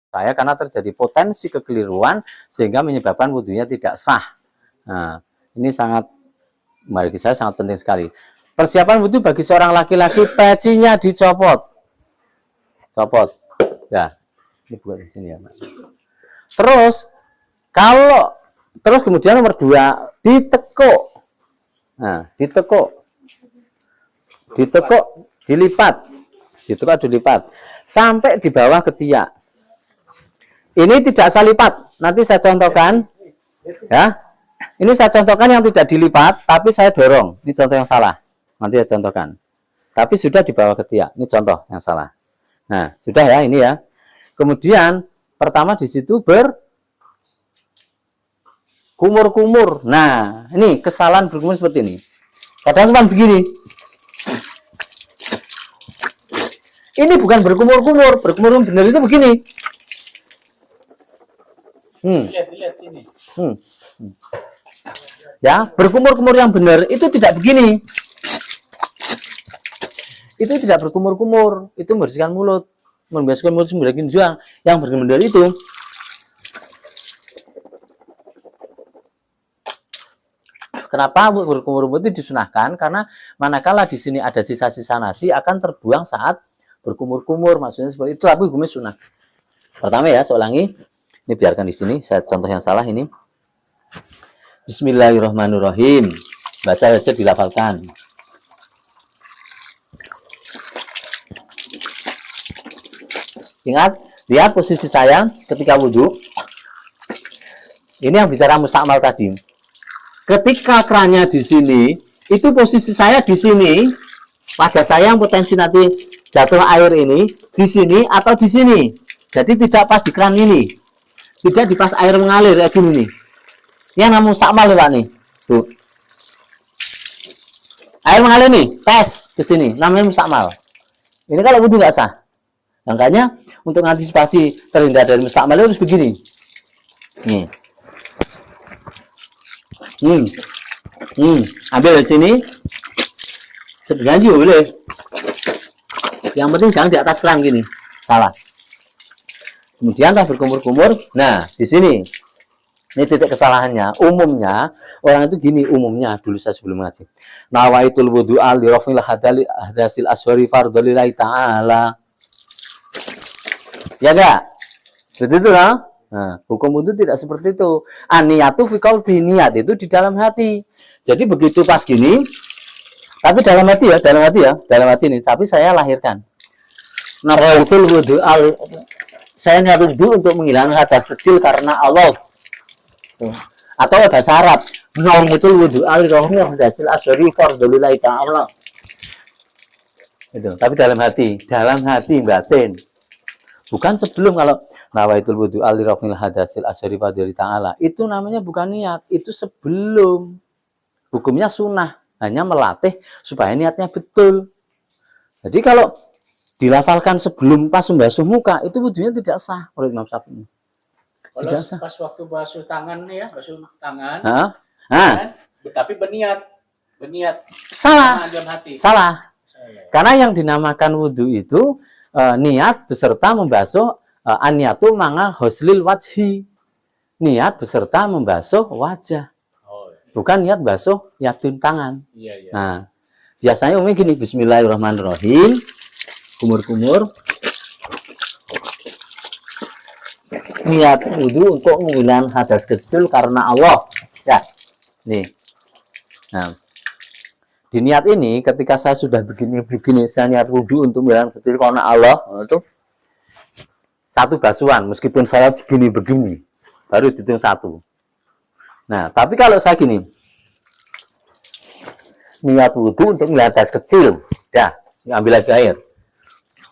saya karena terjadi potensi kekeliruan sehingga menyebabkan wudhunya tidak sah. Nah, ini bagi saya sangat penting sekali. Persiapan wudhu bagi seorang laki-laki, pecinya dicopot. Copot. Ya, ini buat di sini ya, Mas. Terus kemudian nomor 2, ditekuk. Nah, ditekuk, dilipat, sampai di bawah ketiak. Ini tidak saya lipat, nanti saya contohkan, ya. Ini saya contohkan yang tidak dilipat, tapi saya dorong. Ini contoh yang salah. Nanti saya contohkan. Tapi sudah di bawah ketiak. Ini contoh yang salah. Nah, sudah ya, ini ya. Kemudian pertama di situ kumur-kumur. Nah, ini kesalahan berkumur seperti ini. Kadang cuma begini. Ini bukan berkumur-kumur. Berkumur benar itu begini. Lihat sini. Ya, berkumur-kumur yang benar itu tidak begini. Itu tidak berkumur-kumur. Itu membersihkan mulut. Membersihkan mulut membersihkan juang. Yang benar itu kenapa berkumur-kumur itu disunahkan? Karena manakala di sini ada sisa-sisa nasi akan terbuang saat berkumur-kumur. Maksudnya seperti itu, tapi hukumnya sunah. Pertama ya, saya ulangi. Ini biarkan di sini. Saya contoh yang salah ini. Bismillahirrahmanirrahim. Baca aja, dilafalkan. Ingat, lihat posisi saya ketika wudhu. Ini yang bicara mustakmal tadi. Ketika kerannya di sini, itu posisi saya di sini, wajah saya yang potensi nanti jatuh air ini di sini atau di sini. Jadi tidak pas di keran ini, tidak di pas air mengalir kayak gini nih. Yang namanya mustakmal Pak nih, tuh. Air mengalir nih, tes ke sini, namanya mustakmal. Ini kalau wudhu nggak sah. Makanya untuk antisipasi terhindar dari mustakmal harus begini. Nih. Ambil dari sini. Sebenarnya juga boleh. Yang penting jangan di atas keran gini. Salah. Kemudian tak berkumur-kumur. Nah, di sini. Ini titik kesalahannya. Umumnya orang itu gini, umumnya dulu saya sebelum ngaji. Nawaitul wudu'a li raf'il hadasil aswari fardholillahi ta'ala. Ya enggak? Seperti itu lah. Nah, hukum wudhu tidak seperti itu. Aniyatu fi qalbi, niat itu di dalam hati. Jadi begitu pas gini, tapi dalam hati nih, tapi saya lahirkan. Nawaitul wudu'a, saya niat wudhu untuk menghilangkan hadas kecil karena Allah. Atau bahasa Arab, nawaitul wudu'a li raf'il hadasil aswari fardholillahi ta'ala. Itu, tapi dalam hati batin. Bukan sebelum. Kalau nawaitul wudu'a li raf'il hadasil aswari fardholillahi ta'ala, itu namanya bukan niat, itu sebelum. Hukumnya sunnah, hanya melatih supaya niatnya betul. Jadi kalau dilafalkan sebelum pas membasuh muka, itu wudhunya tidak sah oleh Imam Syafi'i. Kalau pas waktu basuh tangan ya, basuh tangan, tapi berniat salah. hati. Salah. Karena yang dinamakan wudhu itu niat beserta membasuh aniyatu manga huslil wajhi. Niat beserta membasuh wajah. Bukan niat basuh yadun tangan. Iya. Nah, biasanya umumnya gini, bismillahirrahmanirrahim. Kumur-kumur. Niat wudhu untuk menghilangkan hadas kecil karena Allah. Ya, nih. Nah, di niat ini ketika saya sudah begini, saya niat wudhu untuk menghilangkan kecil karena Allah, itu satu basuhan, meskipun saya begini, baru dihitung satu. Nah, tapi kalau saya gini, niat wudhu untuk menghilangkan hadas kecil, ya, ambil lagi air.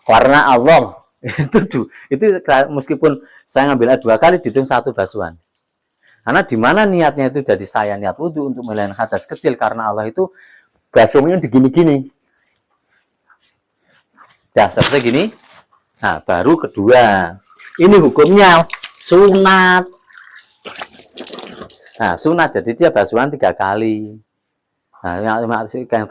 Karena Allah. Itu meskipun saya ngambil air 2 kali dihitung satu basuhan. Karena di mana niatnya itu dari saya niat wudhu untuk menghilangkan hadas kecil karena Allah, itu basuhnya digini-gini. Ya, seperti gini. Nah, baru kedua. Ini hukumnya sunat. Nah, sunat jadi dia basuhan 3 kali. Nah, yang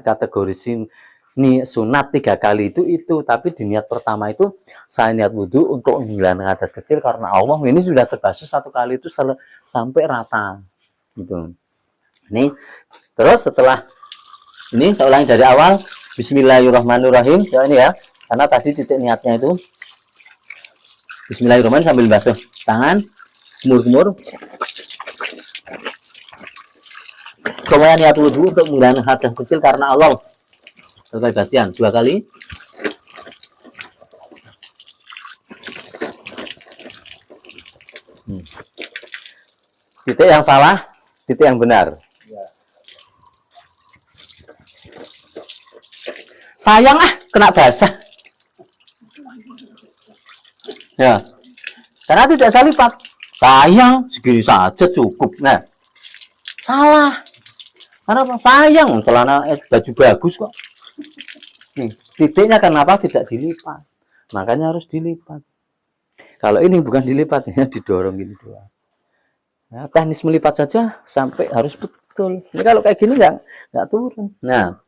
kategorisin nih sunat 3 kali itu, tapi di niat pertama itu saya niat wudhu untuk menghilangkan hadas kecil karena Allah ini sudah terbasuh 1 kali itu sampai rata gitu. Ini terus setelah ini saya ulangi dari awal. Bismillahirrahmanirrahim ya, ini ya, karena tadi titik niatnya itu Bismillahirrahmanirrahim sambil basuh tangan, kumur-kumur. Semuanya niat wudhu untuk menghilangkan hadas kecil karena Allah. Selesai basian 2 kali. Titik yang salah, titik yang benar. Sayang kena basah. Ya. Karena tidak saya lipat. Sayang, segini saja cukup. Nah. Salah. Karena apa? Sayang, celana baju bagus kok. Nih, titiknya kenapa tidak dilipat? Makanya harus dilipat. Kalau ini bukan dilipat, ya didorong gini doang. Nah, teknis melipat saja sampai harus betul. Ini kalau kayak gini nggak turun. Nah.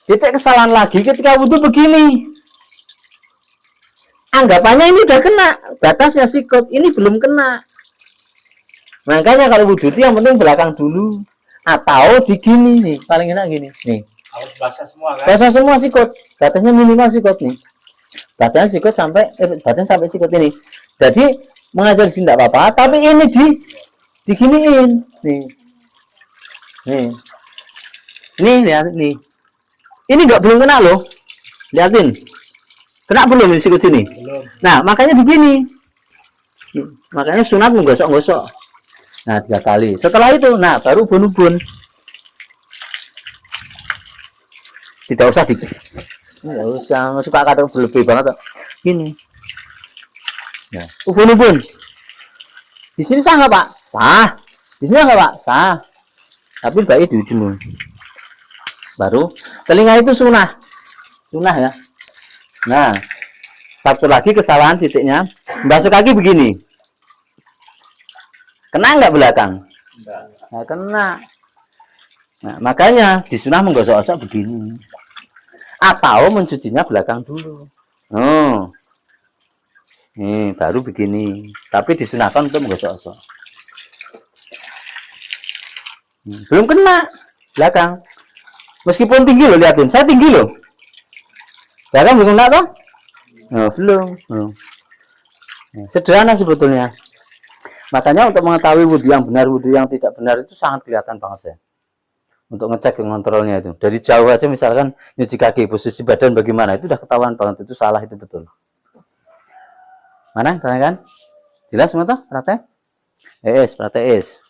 Titik kesalahan lagi ketika wudhu begini. Anggapannya ini udah kena. Batasnya sikut. Ini belum kena. Makanya kalau wudhu itu yang penting belakang dulu. Atau di gini nih. Paling enak gini. Nih. Harus basah semua kan? Basah semua sikut. Batasnya minimal sikut nih. Batasnya sikut batasnya sampai sikut ini. Jadi mengajar di sini tidak apa-apa. Tapi ini diginiin. Nih. Nih. Nih lihat nih. Ini belum kena loh, liatin, kena belum di sikut sini? Belum. Nah makanya begini, makanya sunat menggosok-gosok. Nah 3 kali. Setelah itu, nah baru ubun-ubun. Tidak usah nggak usah suka kata berlebih banget. Gini, nah ubun-ubun. Di sini sah nggak Pak? Sah. Di sini nggak Pak? Sah. Tapi baik di ujung. Baru telinga itu sunnah ya. Nah, satu lagi kesalahan titiknya, basuh kaki begini, kena nggak belakang? Nggak kena. Nah, makanya disunah menggosok-gosok begini, atau mencucinya belakang dulu. Oh, nih baru begini, tapi disunahkan untuk menggosok-gosok. Belum kena belakang. Meskipun tinggi loh, liatin, saya tinggi loh. Bahkan belum kena toh? Oh, belum. Sederhana sebetulnya. Makanya untuk mengetahui wudhu yang benar, wudhu yang tidak benar itu sangat kelihatan banget saya. Untuk ngecek kontrolnya itu. Dari jauh aja misalkan nyuci kaki, posisi badan bagaimana, itu udah ketahuan banget itu salah, itu betul. Mana? Kan? Jelas semua toh? Praktek? Praktek.